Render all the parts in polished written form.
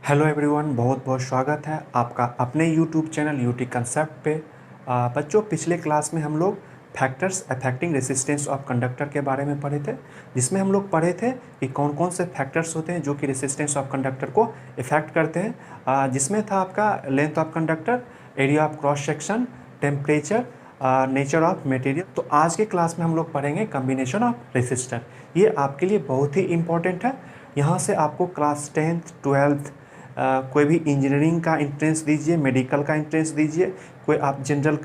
Hello everyone, बहुत बहुत स्वागत है आपका अपने यूट्यूब चैनल यूटी कंसेप्ट पे। बच्चों, पिछले क्लास में हम लोग factors affecting resistance of conductor के बारे में पढ़े थे, जिसमें हम लोग पढ़े थे कि कौन कौन से फैक्टर्स होते हैं जो कि रेसिस्टेंस ऑफ कंडक्टर को इफेक्ट करते हैं। जिसमें था आपका length of conductor, area of cross section, temperature, nature of material. तो आज के क्लास में हम लोग पढ़ेंगे कम्बिनेशन ऑफ रेसिस्टर। ये आपके लिए बहुत ही इंपॉर्टेंट है। यहाँ से आपको क्लास 10th 12th कोई भी इंजीनियरिंग का एंट्रेंस दीजिए, मेडिकल का एंट्रेंस दीजिए, कोई आप जनरल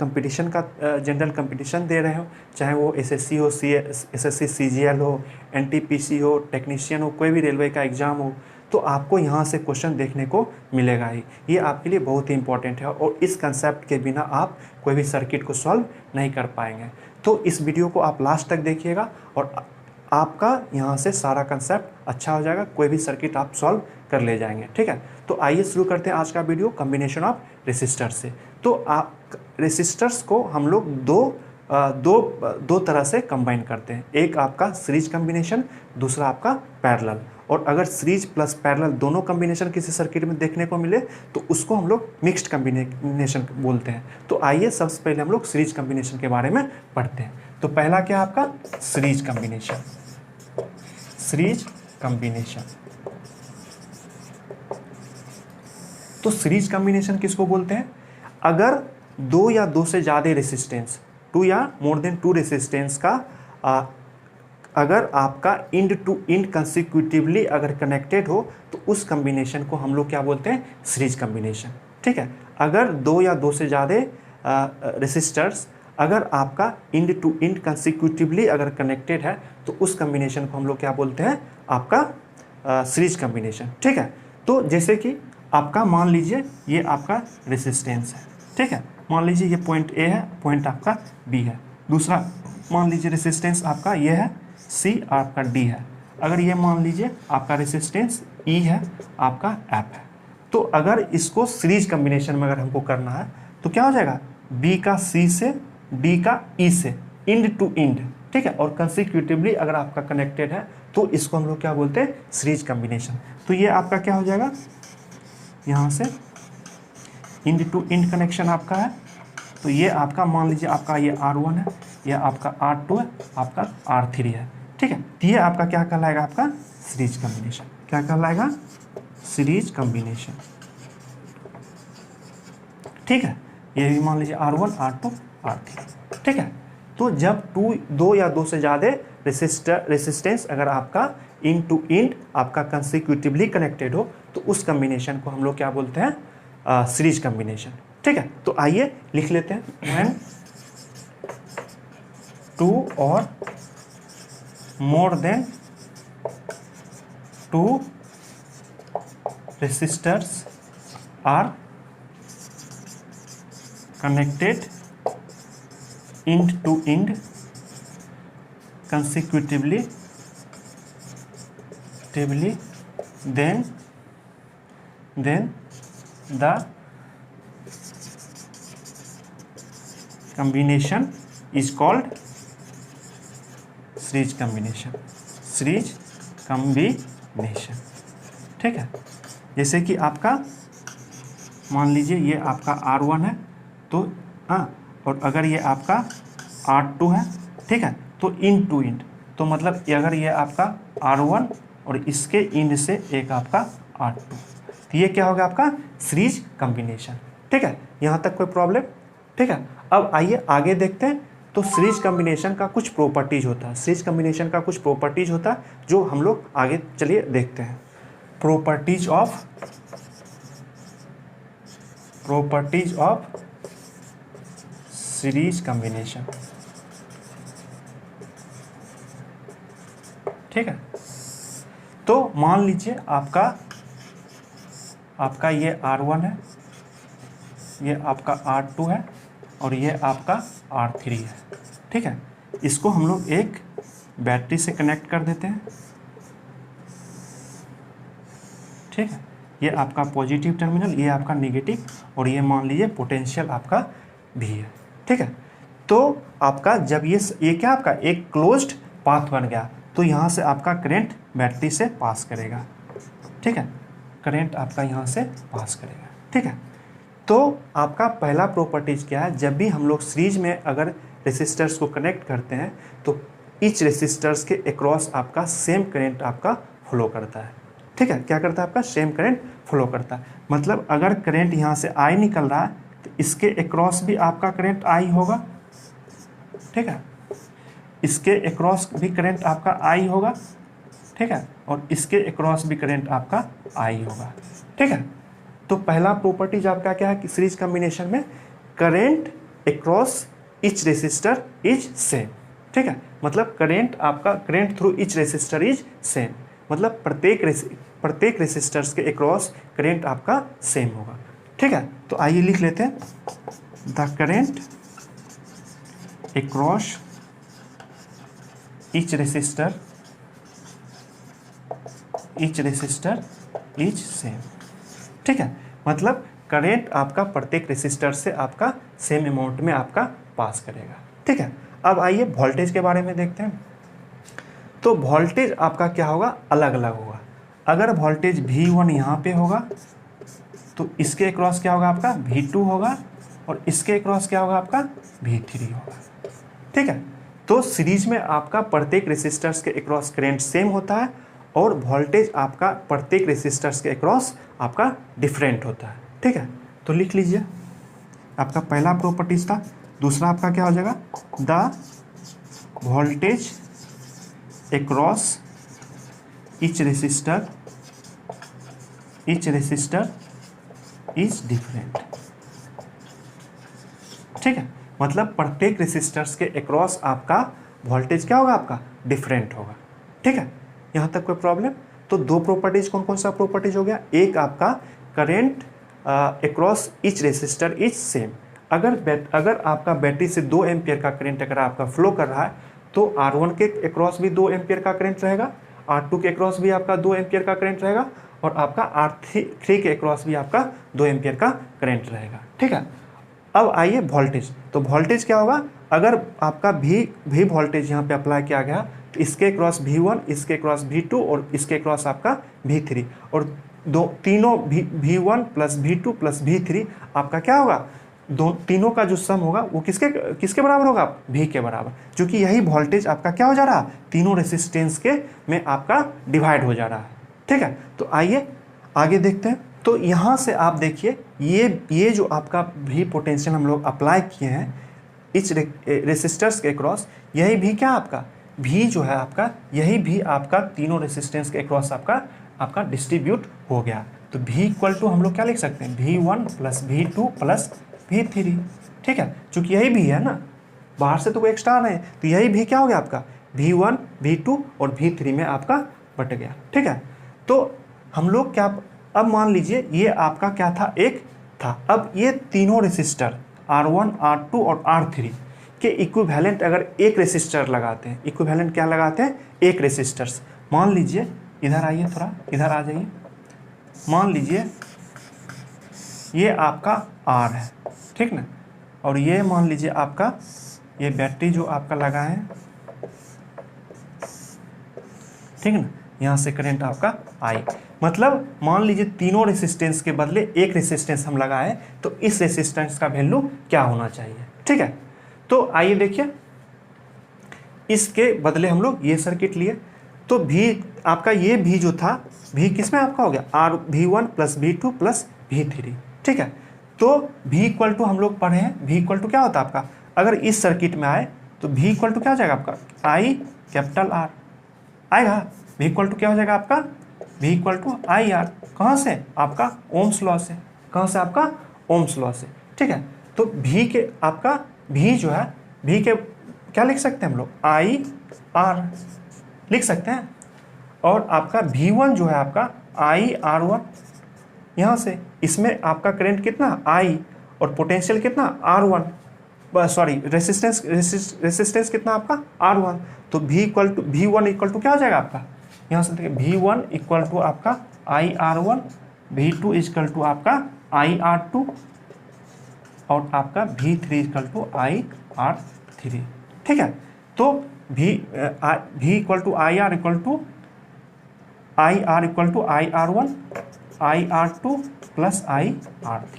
कंपटीशन दे रहे हो, चाहे वो एसएससी हो, एसएससी सीजीएल हो, एनटीपीसी हो, टेक्नीशियन हो, कोई भी रेलवे का एग्ज़ाम हो, तो आपको यहाँ से क्वेश्चन देखने को मिलेगा ही। ये आपके लिए बहुत ही इंपॉर्टेंट है और इस कंसेप्ट के बिना आप कोई भी सर्किट को सॉल्व नहीं कर पाएंगे। तो इस वीडियो को आप लास्ट तक देखिएगा और आपका यहाँ से सारा कंसेप्ट अच्छा हो जाएगा, कोई भी सर्किट आप सॉल्व कर ले जाएंगे। ठीक है, तो आइए शुरू करते हैं आज का वीडियो कम्बिनेशन ऑफ रेसिस्टर से। तो आप रेसिस्टर्स को हम लोग दो तरह से कंबाइन करते हैं। एक आपका सीरीज कम्बिनेशन, दूसरा आपका पैरेलल। और अगर सीरीज प्लस पैरेलल दोनों कम्बिनेशन किसी सर्किट में देखने को मिले तो उसको हम लोग मिक्स्ड कम्बिनेशन बोलते हैं। तो आइए सबसे पहले हम लोग सीरीज कम्बिनेशन के बारे में पढ़ते हैं। तो पहला क्या आपका सीरीज कम्बिनेशन। सीरीज कम्बिनेशन, तो सीरीज कम्बिनेशन किसको बोलते हैं? अगर दो या दो से ज़्यादा रेसिस्टेंस, टू या मोर देन टू रेसिस्टेंस का अगर आपका इंड टू इंड कंसिक्यूटिवली अगर कनेक्टेड हो तो उस कम्बिनेशन को हम लोग क्या बोलते हैं? Series combination. ठीक है, अगर दो या दो से ज़्यादा रेसिस्टर्स अगर आपका इंड टू इंड कंसिक्यूटिवली अगर कनेक्टेड है तो उस कम्बिनेशन को हम लोग क्या बोलते हैं? आपका सीरीज कम्बिनेशन। ठीक है, तो जैसे कि आपका मान लीजिए ये आपका रेसिस्टेंस है। ठीक है, मान लीजिए ये पॉइंट ए है, पॉइंट आपका बी है। दूसरा मान लीजिए रेसिस्टेंस आपका ये है सी, आपका डी है। अगर ये मान लीजिए आपका रेसिस्टेंस ई है, आपका एफ है। तो अगर इसको सीरीज कम्बिनेशन में अगर हमको करना है तो क्या हो जाएगा? बी का सी से, डी का ई से, इंड टू इंड। ठीक है, और कंसिक्यूटिवली अगर आपका कनेक्टेड है तो इसको हम लोग क्या बोलते हैं? Series combination. तो ये आपका क्या हो जाएगा? यहाँ से इंड टू इंड कनेक्शन आपका है। तो ये आपका मान लीजिए आपका ये R1 है, यह आपका R2 है, आपका R3 है। ठीक है, तो ये आपका क्या कहलाएगा? आपका सीरीज कम्बिनेशन। क्या कहलाएगा? Series combination. ठीक है, ये भी मान लीजिए R1 R2 R3। ठीक है, तो जब दो या दो से ज़्यादा रेसिस्टेंस अगर आपका इन टू इंड आपका कंसिक्यूटिवली कनेक्टेड हो तो उस कम्बिनेशन को हम लोग क्या बोलते हैं? Series combination. ठीक है, तो आइए लिख लेते हैं। व्हेन टू और more than two resistors are connected end to end consecutively then the combination is called series combination। series combination। ठीक है, जैसे कि आपका मान लीजिए ये आपका R1 है तो और अगर ये आपका R2 है। ठीक है, तो इन टू इंड, तो मतलब अगर ये आपका R1 और इसके इंड से एक आपका R2, तो ये क्या होगा? आपका सीरीज कम्बिनेशन। ठीक है, यहाँ तक कोई प्रॉब्लम? ठीक है, अब आइए आगे देखते हैं। तो सीरीज कम्बिनेशन का कुछ प्रॉपर्टीज होता है, सीरीज कम्बिनेशन का कुछ प्रॉपर्टीज होता है जो हम लोग आगे चलिए देखते हैं। Properties of series combination. ठीक है, तो मान लीजिए आपका ये R1 है, ये आपका R2 है और ये आपका R3 है। ठीक है, इसको हम लोग एक बैटरी से कनेक्ट कर देते हैं। ठीक है, ये आपका पॉजिटिव टर्मिनल, ये आपका नेगेटिव, और ये मान लीजिए पोटेंशियल आपका भी है। ठीक है, तो आपका जब ये क्या आपका एक क्लोज्ड पाथ बन गया तो यहाँ से आपका करंट बैटरी से पास करेगा। ठीक है, करंट आपका यहाँ से पास करेगा। ठीक है, तो आपका पहला प्रॉपर्टीज क्या है, जब भी हम लोग सीरीज में अगर रेसिस्टर्स को कनेक्ट करते हैं तो ईच रेसिस्टर्स के अक्रॉस आपका सेम करंट आपका फ्लो करता है। ठीक है, क्या करता है आपका सेम करंट फ्लो करता है। मतलब अगर करंट यहाँ से आई निकल रहा है तो इसके अक्रॉस भी आपका करंट आई होगा। ठीक है, इसके अक्रॉस भी करंट आपका आई होगा। ठीक है, और इसके अक्रॉस भी करंट आपका आई होगा। ठीक है, तो पहला प्रॉपर्टीज आपका क्या है कि सीरीज कॉम्बिनेशन में current across each resistor is same. ठीक है, मतलब करंट आपका current through each resistor is same, मतलब प्रत्येक रेसिस्टर्स के अक्रॉस करंट आपका सेम होगा। ठीक है, तो आइए लिख लेते हैं the current across each resistor is same. ठीक है, मतलब करंट आपका प्रत्येक रेसिस्टर से आपका सेम अमाउंट में आपका पास करेगा। ठीक है, अब आइए वोल्टेज के बारे में देखते हैं। तो वोल्टेज आपका क्या होगा, अलग अलग होगा। अगर वोल्टेज V1 यहाँ पे होगा तो इसके अक्रॉस क्या होगा आपका V2 होगा, और इसके अक्रॉस क्या होगा आपका V3 होगा। ठीक है, तो सीरीज में आपका प्रत्येक रेसिस्टर्स के अक्रॉस करंट सेम होता है और वोल्टेज आपका प्रत्येक रेसिस्टर्स के अक्रॉस आपका डिफरेंट होता है। ठीक है, तो लिख लीजिए, आपका पहला प्रॉपर्टीज था। दूसरा आपका क्या हो जाएगा, the voltage across each resistor is different. ठीक है, मतलब प्रत्येक रेसिस्टर्स के अक्रॉस आपका वोल्टेज क्या होगा आपका डिफरेंट होगा। ठीक है, यहाँ तक कोई प्रॉब्लम। तो दो प्रॉपर्टीज कौन कौन सा प्रॉपर्टीज हो गया, एक आपका current across each resistor is same. अगर आपका बैटरी से 2 एम्पियर का करंट अगर आपका फ्लो कर रहा है तो R1 के अक्रॉस भी 2 एम्पियर का करंट रहेगा, R2 के अक्रॉस भी आपका 2 एम्पियर का करंट रहेगा, और आपका R3 के अक्रॉस भी आपका 2 एम्पियर का करंट रहेगा। ठीक है, अब आइए वोल्टेज। तो वोल्टेज क्या होगा, अगर आपका भी वोल्टेज यहाँ पे अप्लाई किया गया तो इसके क्रॉस V1, इसके क्रॉस V2 और इसके क्रॉस आपका V3, और तीनों V1 plus V2 plus V3 आपका क्या होगा, तीनों का जो सम होगा वो किसके बराबर होगा, V के बराबर, क्योंकि यही वोल्टेज आपका क्या हो जा रहा है, तीनों रेसिस्टेंस के में आपका डिवाइड हो जा रहा है। ठीक है, तो आइए आगे देखते हैं। तो यहाँ से आप देखिए ये जो आपका भी पोटेंशियल हम लोग अप्लाई किए हैं इस रेसिस्टर्स के क्रॉस, यही भी क्या आपका भी जो है आपका, यही भी आपका तीनों रेसिस्टेंस के क्रॉस आपका डिस्ट्रीब्यूट हो गया। तो V इक्वल टू हम लोग क्या लिख सकते हैं, V1 plus V2 plus V3। ठीक है, चूँकि यही भी है ना, बाहर से तो कोई एक्स्ट्रा नहीं, तो यही भी क्या हो गया आपका V1 V2 और V3 में आपका बट गया। ठीक है, तो हम लोग क्या, अब मान लीजिए ये आपका क्या था, एक था। अब ये तीनों रेसिस्टर R1 R2 और R3 के इक्विवेलेंट अगर एक रेसिस्टर लगाते हैं, इक्विवेलेंट क्या लगाते हैं, एक रेसिस्टर्स। मान लीजिए इधर आइए, थोड़ा इधर आ जाइए, मान लीजिए ये आपका R है, ठीक ना, और ये मान लीजिए आपका ये बैटरी जो आपका लगा है, ठीक ना, यहाँ से करंट आपका I। मतलब मान लीजिए तीनों रेसिस्टेंस के बदले एक रेसिस्टेंस हम लगाएं तो इस रेसिस्टेंस का वैल्यू क्या होना चाहिए। ठीक है, तो आइए देखिए, इसके बदले हम लोग ये सर्किट लिए, तो भी आपका ये भी जो था, भी किसमें आपका हो गया V1 plus V2 plus V3। ठीक है, तो V इक्वल टू हम लोग पढ़े हैं, V इक्वल टू क्या होता है आपका, अगर इस सर्किट में आए तो V इक्वल टू क्या हो जाएगा आपका I कैपिटल R आएगा। V इक्वल टू क्या हो जाएगा आपका, V इक्वल टू IR, कहाँ से आपका ओम्स लॉ से, कहाँ से आपका ओम्स लॉ से। ठीक है, तो V के आपका V जो है, V के क्या लिख सकते हैं हम लोग, IR लिख सकते हैं, और आपका V1 जो है आपका IR1, यहाँ से इसमें आपका करंट कितना I और पोटेंशियल कितना R1, सॉरी रेसिस्टेंस कितना आपका R1, तो V1 इक्वल टू क्या हो जाएगा आपका, यहाँ से देखिए V1 इक्वल टू आपका IR1, V2 इक्वल टू आपका IR2 और आपका V3 इक्वल टू IR3। ठीक है, तो V equal to IR equal to IR1 IR2 plus IR3।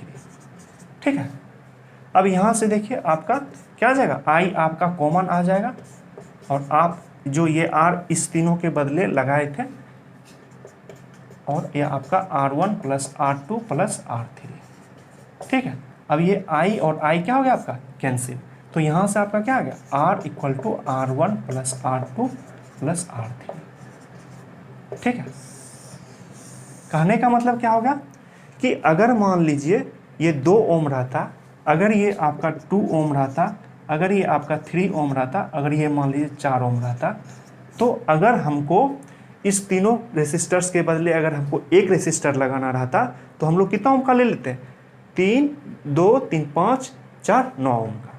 ठीक है, अब यहाँ से देखिए आपका क्या आ जाएगा, I आपका कॉमन आ जाएगा और आप जो ये R इस तीनों के बदले लगाए थे और ये आपका R1 plus R2 plus R3। ठीक है, अब ये I और I क्या हो गया आपका कैंसिल, तो यहाँ से आपका क्या आ गया R equal to R1 plus R2 plus R3। ठीक है, कहने का मतलब क्या होगा कि अगर मान लीजिए ये 2 ओम रहता, अगर ये आपका 2 ओम रहता, अगर ये आपका 3 ओम रहता, अगर ये मान लीजिए 4 ओम रहता, तो अगर हमको इस तीनों रेसिस्टर्स के बदले अगर हमको एक रेसिस्टर लगाना रहता तो हम लोग कितना ओम का ले लेते, 3, 2, 3, 5, 4, 9 ओम का।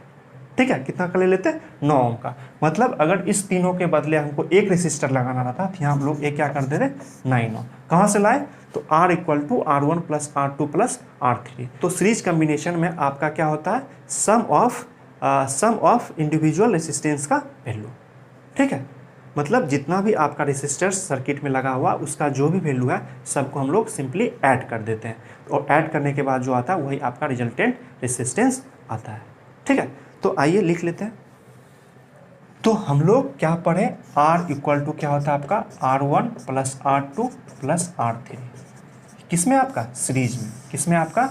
ठीक है, कितना का ले लेते, 9 ओम का। मतलब अगर इस तीनों के बदले हमको एक रेसिस्टर लगाना रहता तो यहाँ हम लोग एक क्या कर दे रहे 9 ओम। कहाँ से लाए, तो R equal to R1 plus R2 plus R3। तो सीरीज कम्बिनेशन में आपका क्या होता है, सम ऑफ इंडिविजुअल रेसिस्टेंस का वैल्यू। ठीक है, मतलब जितना भी आपका रेसिस्टर्स सर्किट में लगा हुआ उसका जो भी वैल्यू है सबको हम लोग सिंपली ऐड कर देते हैं और ऐड करने के बाद जो आता है वही आपका रिजल्टेंट रेसिस्टेंस आता है। ठीक है, तो आइए लिख लेते हैं। तो हम लोग क्या पढ़े, R इक्वल टू क्या होता है आपका R1 plus R2 plus R3। किसमें आपका सीरीज में, किसमें आपका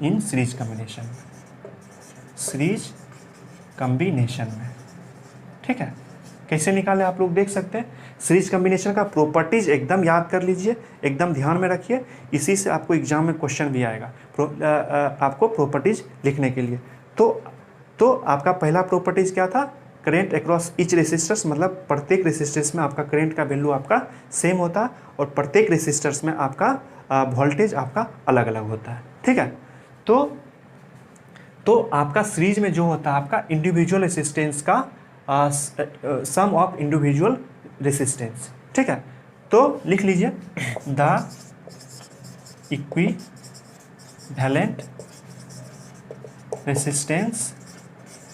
इन सीरीज कम्बिनेशन में, सीरीज कम्बिनेशन में। ठीक है, कैसे निकाले आप लोग देख सकते हैं। सीरीज कम्बिनेशन का प्रॉपर्टीज एकदम याद कर लीजिए, एकदम ध्यान में रखिए, इसी से आपको एग्जाम में क्वेश्चन भी आएगा आपको प्रॉपर्टीज लिखने के लिए। तो आपका पहला प्रॉपर्टीज क्या था, करेंट अक्रॉस ईच रेसिस्टर्स, मतलब प्रत्येक रेसिस्टर्स में आपका करंट का वैल्यू आपका सेम होता है और प्रत्येक रेसिस्टर्स में आपका वोल्टेज आपका अलग अलग होता है। ठीक है, तो आपका सीरीज में जो होता है आपका इंडिविजुअल रेसिस्टेंस का सम ऑफ इंडिविजुअल रेसिस्टेंस। ठीक है, तो लिख लीजिए the equivalent resistance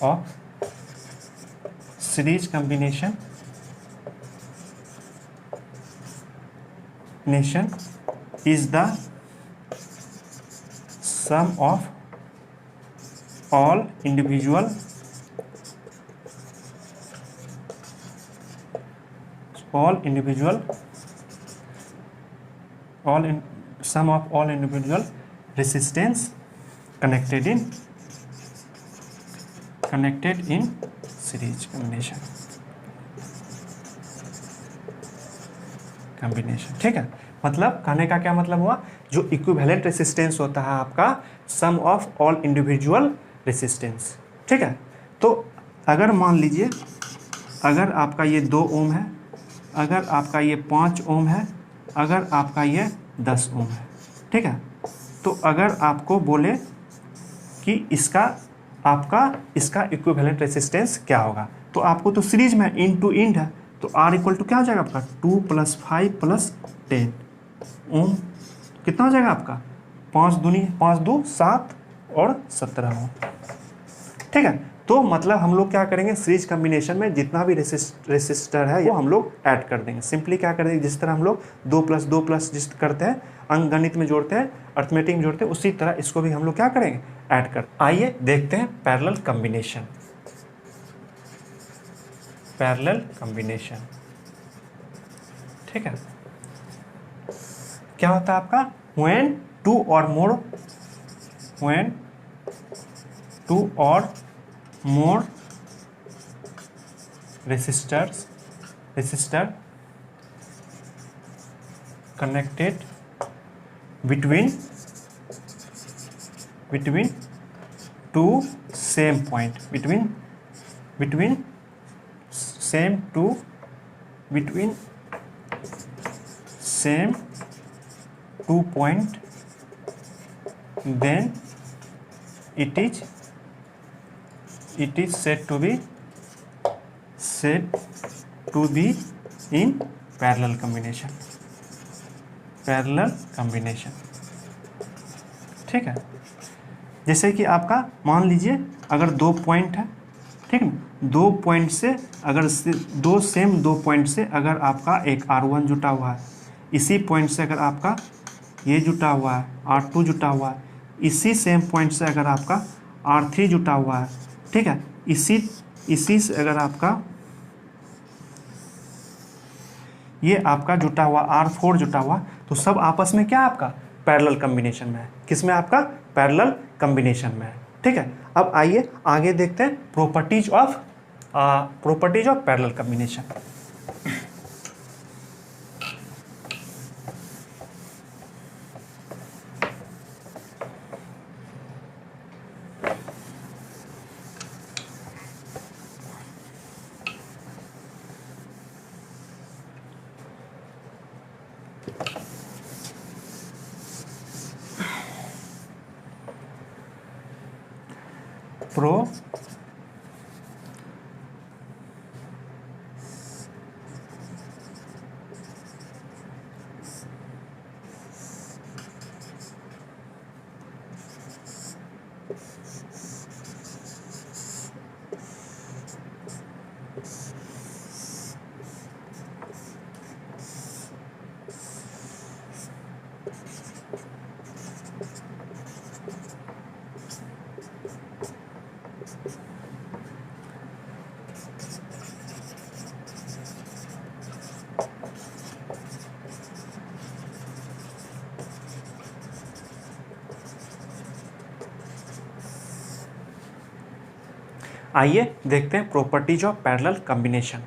of series combination is the sum of all individual sum of all individual resistance connected in series combination। ठीक है, मतलब कहने का क्या मतलब हुआ, जो इक्विवेलेंट रेसिस्टेंस होता है आपका सम ऑफ ऑल इंडिविजुअल रेसिस्टेंस। ठीक है, तो अगर मान लीजिए अगर आपका ये 2 ओम है, अगर आपका ये 5 ओम है, अगर आपका ये 10 ओम है। ठीक है, तो अगर आपको बोले कि इसका इक्विवेलेंट रेसिस्टेंस क्या होगा, तो आपको तो सीरीज में इन टू इंड है, तो R इक्वल टू क्या हो जाएगा आपका 2 + 5 + 10 ओम। कितना हो जाएगा आपका 5 2 7 और 17 ओम। ठीक है, तो मतलब हम लोग क्या करेंगे, सीरीज कम्बिनेशन में जितना भी रेसिस्टर है वो हम लोग ऐड कर देंगे। सिंपली क्या कर देंगे, जिस तरह हम लोग 2 + 2 + जिस करते हैं, अंक गणित में जोड़ते हैं, अर्थमेटिक में जोड़ते हैं, उसी तरह इसको भी हम लोग क्या करेंगे, ऐड कर। आइए देखते हैं पैरेलल कम्बिनेशन। पैरेलल कम्बिनेशन, ठीक है, क्या होता है आपका, when two or more resistor connected between two same point, between same two point, then it is said to be in parallel combination। ठीक है, जैसे कि आपका मान लीजिए अगर 2 पॉइंट है, ठीक है, 2 पॉइंट से अगर 2 पॉइंट से अगर आपका एक R1 जुटा हुआ है, इसी पॉइंट से अगर आपका ये जुटा हुआ है, R2 जुटा हुआ है, इसी सेम पॉइंट से अगर आपका R3 जुटा हुआ है, ठीक है, इसी से अगर आपका ये आपका जुटा हुआ R4 जुटा हुआ, तो सब आपस में क्या आपका पैरेलल कॉम्बिनेशन में है। किस में आपका पैरेलल कॉम्बिनेशन में है, ठीक है। अब आइए आगे देखते हैं प्रॉपर्टीज ऑफ पैरेलल कॉम्बिनेशन। आइए देखते हैं प्रॉपर्टीज ऑफ पैरेलल कॉम्बिनेशन।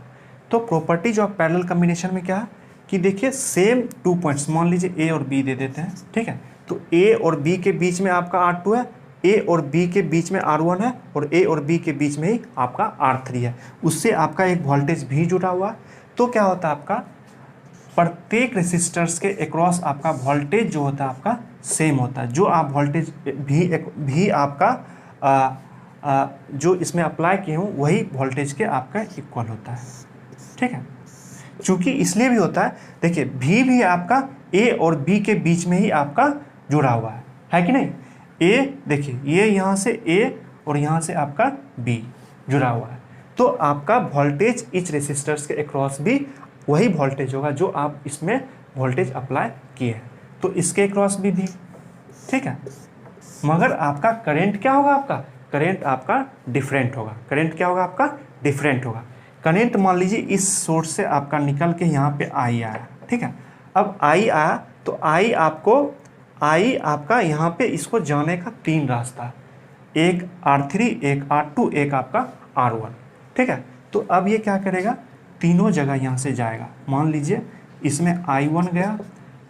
तो प्रॉपर्टीज ऑफ पैरेलल कॉम्बिनेशन में क्या है कि देखिए सेम 2 पॉइंट्स, मान लीजिए A और B दे देते हैं, ठीक है। तो A और B के बीच में आपका R2 है, A और B के बीच में R1 है, और A और B के बीच में ही आपका R3 है। उससे आपका एक वोल्टेज भी जुड़ा हुआ है। तो क्या होता है आपका प्रत्येक रेसिस्टर्स के अक्रॉस आपका वोल्टेज जो होता है आपका सेम होता है। जो आप वोल्टेज भी आपका जो इसमें अप्लाई किए हूँ वही वोल्टेज के आपका इक्वल होता है, ठीक है। चूंकि इसलिए भी होता है, देखिए भी आपका A और B के बीच में ही आपका जुड़ा हुआ है कि नहीं। A देखिए ये यहाँ से A और यहाँ से आपका B जुड़ा हुआ है, तो आपका वोल्टेज इच रेसिस्टर्स के अक्रॉस भी वही वोल्टेज होगा जो आप इसमें वोल्टेज अप्लाई किए हैं। तो इसके अक्रॉस भी, ठीक है। मगर आपका करंट क्या होगा, आपका करंट आपका डिफरेंट होगा। करंट क्या होगा आपका डिफरेंट होगा। करंट मान लीजिए इस सोर्स से आपका निकल के यहाँ पे आई आया, ठीक है। अब आई आया तो आई आपका यहाँ पे इसको जाने का 3 रास्ता है, एक R3, एक R2, एक आपका R1, ठीक है। तो अब ये क्या करेगा, तीनों जगह यहाँ से जाएगा। मान लीजिए इसमें I1 गया,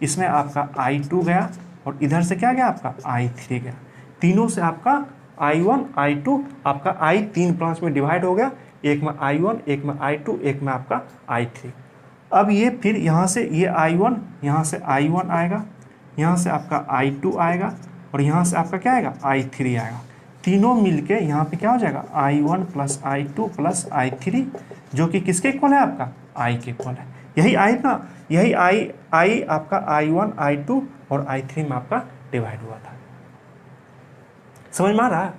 इसमें आपका I2 गया, और इधर से क्या गया आपका I3 गया। तीनों से आपका I1 I2 आपका I 3 ब्रांच में डिवाइड हो गया, एक में I1, एक में I2, एक में आपका I3। अब ये फिर यहाँ से ये I1, यहाँ से I1 आएगा, यहाँ से आपका I2 आएगा, और यहाँ से आपका क्या आएगा I3 आएगा। तीनों मिलके यहाँ पे क्या हो जाएगा I1 plus I2 plus I3, जो कि किसके इक्वल है आपका I के इक्वल है। यही I ना, यही I आपका I1 I2 और I3 में आपका डिवाइड हुआ था। समझ में आ रहा है,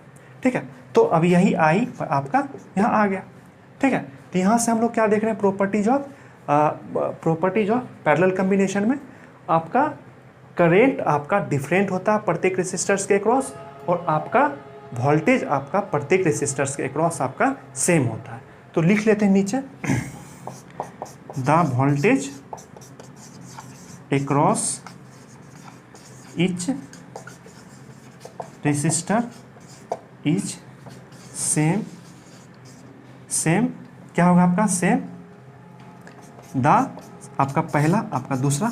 ठीक है। तो अब यही आई आपका यहाँ आ गया, ठीक है। तो यहाँ से हम लोग क्या देख रहे हैं, प्रॉपर्टीज ऑफ पैरेलल कॉम्बिनेशन में आपका करंट आपका डिफरेंट होता है प्रत्येक रेसिस्टर्स के अक्रॉस, और आपका वोल्टेज आपका प्रत्येक रेसिस्टर्स के अक्रॉस आपका सेम होता है। तो लिख लेते हैं नीचे, the voltage across etch resistor is same क्या होगा आपका सेम, द आपका पहला, आपका दूसरा,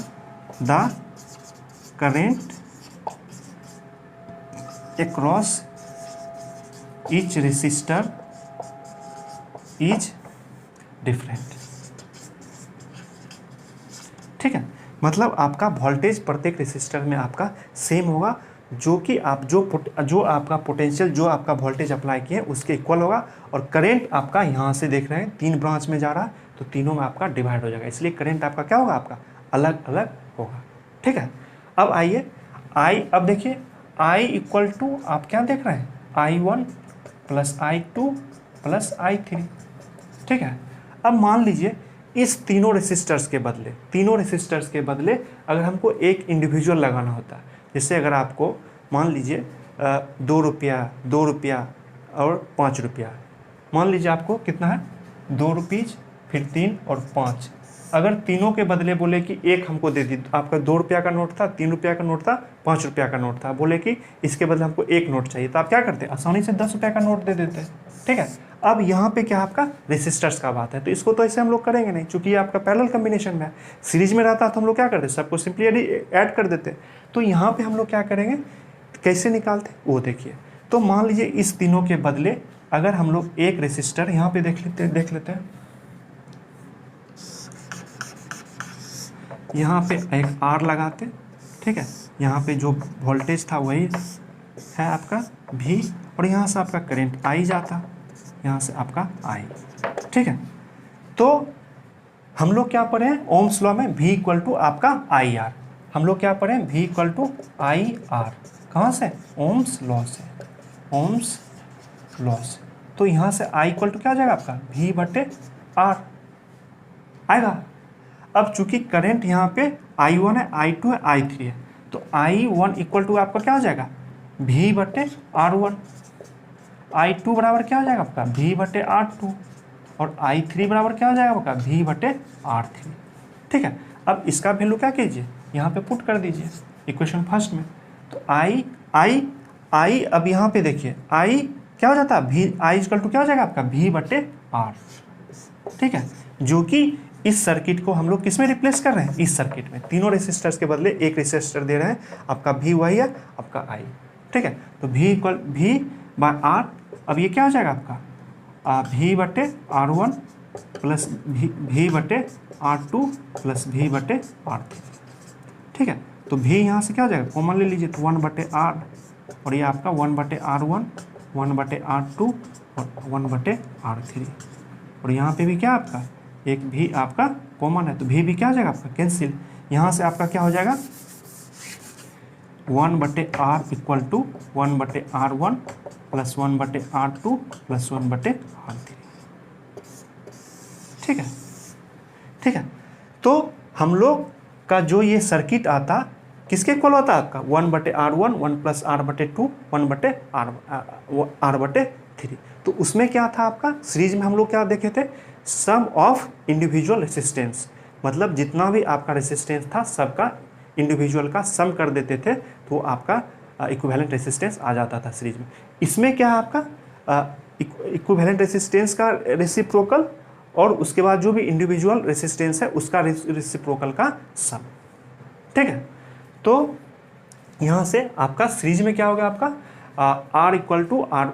the current across etch resistor is different, ठीक है। मतलब आपका वोल्टेज प्रत्येक रेसिस्टर में आपका सेम होगा, जो कि आप जो आपका पोटेंशियल जो आपका वोल्टेज अप्लाई किए उसके इक्वल होगा, और करंट आपका यहाँ से देख रहे हैं 3 ब्रांच में जा रहा है, तो तीनों में आपका डिवाइड हो जाएगा, इसलिए करंट आपका क्या होगा आपका अलग अलग होगा, ठीक है। अब आइए अब देखिए I इक्वल टू आप क्या देख रहे हैं I1 plus I2 plus I3, ठीक है। अब मान लीजिए इस तीनों रेसिस्टर्स के बदले अगर हमको एक इंडिविजुअल लगाना होता है, जैसे अगर आपको मान लीजिए 2 रुपया और 5 रुपया, मान लीजिए आपको कितना है 2 रुपीज़, फिर 3 और 5, अगर तीनों के बदले बोले कि एक हमको दे दी, आपका 2 रुपया का नोट था, 3 रुपया का नोट था, 5 रुपया का नोट था, बोले कि इसके बदले हमको एक नोट चाहिए, तो आप क्या करते, आसानी से 10 रुपया का नोट दे देते हैं। ठीक है, अब यहाँ पे क्या आपका रेसिस्टर्स का बात है, तो इसको तो ऐसे हम लोग करेंगे नहीं, चूंकि ये आपका पैरेलल कॉम्बिनेशन में है। सीरीज में रहता तो हम लोग क्या करते, सबको सिंपली ऐड कर देते। तो यहाँ पे हम लोग क्या करेंगे, कैसे निकालते वो देखिए। तो मान लीजिए इस तीनों के बदले अगर हम लोग एक रेसिस्टर यहाँ पे देख लेते हैं, यहाँ पे एक R लगाते, ठीक है, यहाँ पे जो वोल्टेज था वही है आपका V, और यहाँ से आपका करंट I जाता, यहाँ से आपका I, ठीक है। तो हम लोग क्या पढ़े हैं ओम्स लॉ में, V इक्वल टू आपका IR, हम लोग क्या पढ़े हैं V इक्वल टू IR, कहाँ से, ओम्स लॉ से, ओम्स लॉ से। तो यहाँ से I इक्वल टू क्या हो जाएगा आपका V/R आएगा। अब चूंकि करंट यहाँ पे I1 है, I2 है, I3 है, तो I1 इक्वल टू आपका क्या हो जाएगा V/R1, I2 बराबर क्या हो जाएगा आपका V/R2, और I3 बराबर क्या हो जाएगा आपका V/R3। ठीक है, अब इसका वैल्यू क्या कीजिए, यहाँ पे पुट कर दीजिए इक्वेशन फर्स्ट में। तो I अब यहाँ पे देखिए I क्या हो जाता है I इक्वल टू क्या हो जाएगा आपका V/R। ठीक है, जो कि इस सर्किट को हम लोग किस में रिप्लेस कर रहे हैं, इस सर्किट में तीनों रेसिस्टर्स के बदले एक रेसिस्टर दे रहे हैं, आपका V वही है आपका I। ठीक है, तो V/R, अब ये क्या हो जाएगा आपका V/R1 plus V/R2 plus V/R3। ठीक है, तो V यहाँ से क्या हो जाएगा, कॉमन ले लीजिए, तो 1/R, और ये आपका 1/R1, 1/R2 और 1/R3, और यहाँ पे भी क्या आपका एक भी आपका कॉमन है, तो भी क्या हो जाएगा आपका कैंसिल। यहाँ से आपका क्या हो जाएगा 1/R equal to 1/R1 plus 1/R2 plus 1/R3। ठीक है, ठीक है, तो हम लोग का जो ये सर्किट आता किसके इक्वल होता है आपका 1/R1, 1 प्लस R/2, 1/R/3। तो उसमें क्या था आपका सीरीज में हम लोग क्या देखे थे, सम ऑफ इंडिविजुअल रेसिस्टेंस, मतलब जितना भी आपका रेसिस्टेंस था सबका इंडिविजुअल का सम कर देते थे, तो आपका इक्विवेलेंट रेसिस्टेंस आ जाता था सीरीज में। इसमें क्या है आपका इक्विवेलेंट रेसिस्टेंस का रेसिप्रोकल, और उसके बाद जो भी इंडिविजुअल रेसिस्टेंस है उसका रेसिप्रोकल का सम। ठीक है, तो यहाँ से आपका सीरीज में क्या हो गया आपका R equal to R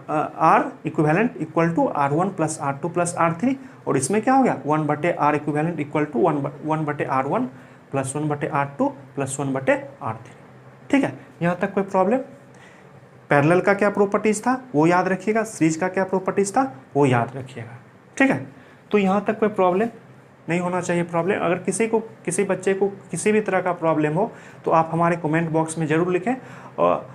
equivalent equal to R1 plus R2 plus R3, और इसमें क्या हो गया 1/R equivalent equal to 1/R1 plus 1/R2 plus 1/R3। ठीक है, यहाँ तक कोई प्रॉब्लम। पैरेलल का क्या प्रॉपर्टीज था वो याद रखिएगा, सीरीज का क्या प्रॉपर्टीज था वो याद रखिएगा। ठीक है, तो यहाँ तक कोई प्रॉब्लम नहीं होना चाहिए। प्रॉब्लम अगर किसी बच्चे को किसी भी तरह का प्रॉब्लम हो तो आप हमारे कमेंट बॉक्स में ज़रूर लिखें, और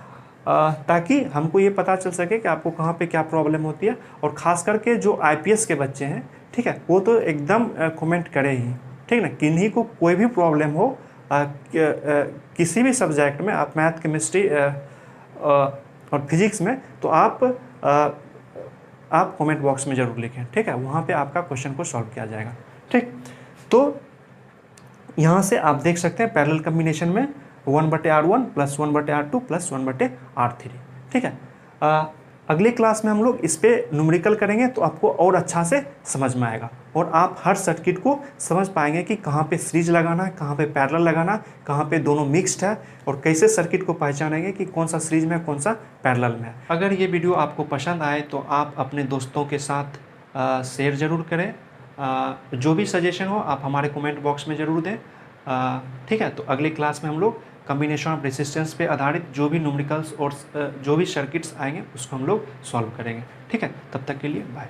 ताकि हमको ये पता चल सके कि आपको कहाँ पे क्या प्रॉब्लम होती है। और ख़ास करके जो IPS के बच्चे हैं, ठीक है, वो तो एकदम कमेंट करें ही, ठीक ना। किन्हीं को कोई भी प्रॉब्लम हो किसी भी सब्जेक्ट में, आप मैथ, केमिस्ट्री और फिजिक्स में, तो आप कमेंट बॉक्स में ज़रूर लिखें। ठीक है, वहाँ पे आपका क्वेश्चन को सॉल्व किया जाएगा। ठीक, तो यहाँ से आप देख सकते हैं पैरेलल कॉम्बिनेशन में 1/R1 plus 1/R2 plus 1/R3। ठीक है, अगली क्लास में हम लोग इस पे न्यूमेरिकल करेंगे तो आपको और अच्छा से समझ में आएगा, और आप हर सर्किट को समझ पाएंगे कि कहाँ पे सीरीज लगाना है, कहाँ पे पैरेलल लगाना है, कहाँ पे दोनों मिक्स्ड है, और कैसे सर्किट को पहचानेंगे कि कौन सा सीरीज में है, कौन सा पैरेलल में है। अगर ये वीडियो आपको पसंद आए तो आप अपने दोस्तों के साथ शेयर ज़रूर करें। जो भी सजेशन हो आप हमारे कमेंट बॉक्स में ज़रूर दें। ठीक है, तो अगली क्लास में हम लोग कॉम्बिनेशन ऑफ रेसिस्टेंस पे आधारित जो भी न्यूमेरिकल्स और जो भी सर्किट्स आएंगे उसको हम लोग सॉल्व करेंगे। ठीक है, तब तक के लिए बाय।